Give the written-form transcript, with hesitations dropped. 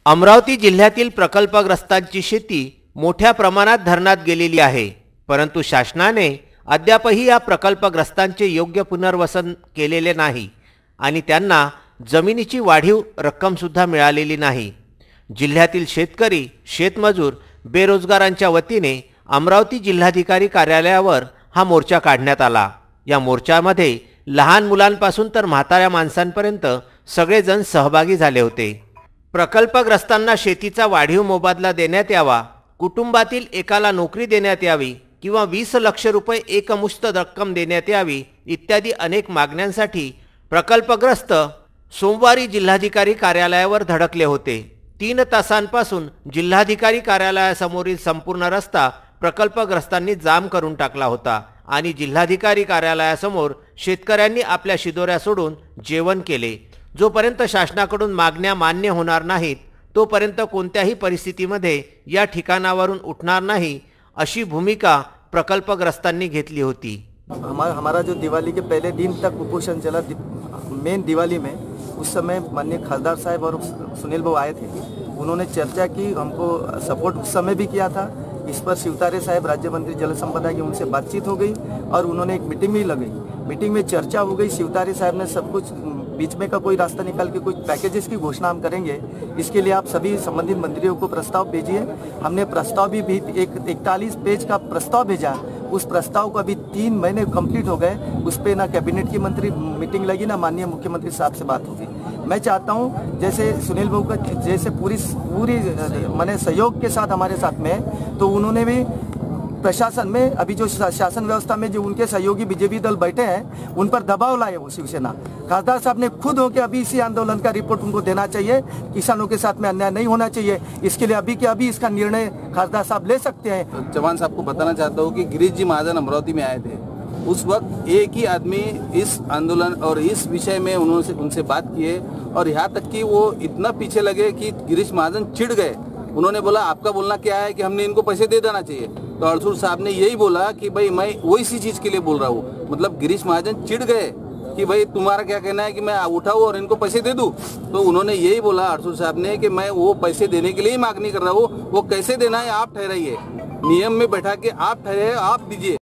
अमरावती जिल्ह्यातील प्रकल्पग्रस्तांची शेती मोठ्या प्रमाणात धरणात गेलेली आहे, परंतु शासनाने अद्यापही या प्रकल्पग्रस्तांचे योग्य पुनर्वसन केलेले नाही आणि त्यांना जमिनीची वाढीव रक्कम सुद्धा मिळालेली नाही। जिल्ह्यातील शेतकरी, शेतमजूर, बेरोजगारांच्या वतीने अमरावती जिल्हाधिकारी कार्यालयावर हा मोर्चा काढण्यात आला। या मोर्चामध्ये लहान मुलांपासून तर म्हाताऱ्या माणसांपर्यंत सगळेजण सहभागी झाले होते। प्रकल्पग्रस्तांना शेतीचा वाढीव मोबदला देण्यात यावा, कुटुंबातील एकाला नोकरी देण्यात यावी किंवा 20 लाख रुपये एकमुश्त रक्कम देण्यात यावी इत्यादी अनेक मागण्यांसाठी प्रकल्पग्रस्त सोमवारी जिल्हाधिकारी कार्यालयावर धडकले होते। 3 तासांपासून जिल्हाधिकारी कार्यालयासमोरील संपूर्ण रस्ता प्रकल्पग्रस्तांनी जाम करून टाकला होता आणि जिल्हाधिकारी कार्यालयासमोर शेतकऱ्यांनी आपल्या शिदोऱ्या सोडून जेवण केले। जोपर्यंत शासनाकडून मागण्या मान्य होणार नाहीत तोपर्यंत कोणत्याही परिस्थितीमध्ये या ठिकाणावरून उठणार नाही, अशी भूमिका प्रकल्पग्रस्तांनी घेतली होती। हमारा जो दिवाली के पहले दिन तक कुपोषण चला, मेन दिवाली में उस समय माननीय खासदार साहब और सुनील भाऊ आए थे। उन्होंने चर्चा की, हमको सपोर्ट उस समय भी किया था। इस पर शिवतारे साहब राज्य मंत्री जल संपदा की उनसे बातचीत हो गई और उन्होंने एक मीटिंग भी लगाई। मीटिंग में चर्चा हो गई, शिवतारे साहब ने सब कुछ बीच में का कोई रास्ता निकाल के कुछ पैकेजेस की घोषणा हम करेंगे, इसके लिए आप सभी संबंधित मंत्रियों को प्रस्ताव भेजिए। हमने प्रस्ताव भी एक 41 पेज का प्रस्ताव भेजा। उस प्रस्ताव को अभी 3 महीने कंप्लीट हो गए, उस पर ना कैबिनेट की मंत्री मीटिंग लगी, ना माननीय मुख्यमंत्री साहब से बात होगी। मैं चाहता हूं जैसे सुनील बाबू का जैसे पूरी माने सहयोग के साथ हमारे साथ में है, तो उन्होंने भी प्रशासन में अभी जो शासन व्यवस्था में जो उनके सहयोगी बीजेपी दल बैठे हैं उन पर दबाव लाए वो शिवसेना। खासदार साहब ने खुद होकर अभी इसी आंदोलन का रिपोर्ट उनको देना चाहिए। किसानों के साथ में अन्याय नहीं होना चाहिए, इसके लिए अभी के अभी इसका निर्णय खासदार साहब ले सकते हैं। चौहान साहब को बताना चाहता हूँ कि गिरीश जी महाजन अमरावती में आए थे, उस वक्त एक ही आदमी इस आंदोलन और इस विषय में उन्होंने उनसे बात किए और यहाँ तक कि वो इतना पीछे लगे कि गिरीश महाजन चिढ़ गए। उन्होंने बोला आपका बोलना क्या है कि हमने इनको पैसे दे देना चाहिए, तो अड़सूर साहब ने यही बोला कि भाई मैं वो इसी चीज के लिए बोल रहा हूँ। मतलब गिरीश महाजन चिढ़ गए कि भाई तुम्हारा क्या कहना है कि मैं उठाऊँ और इनको पैसे दे दूँ, तो उन्होंने यही बोला अड़सूर साहब ने कि मैं वो पैसे देने के लिए ही मांग नहीं कर रहा हूँ, वो कैसे देना है आप ठहराइए, नियम में बैठा के आप ठहराइए, आप दीजिए।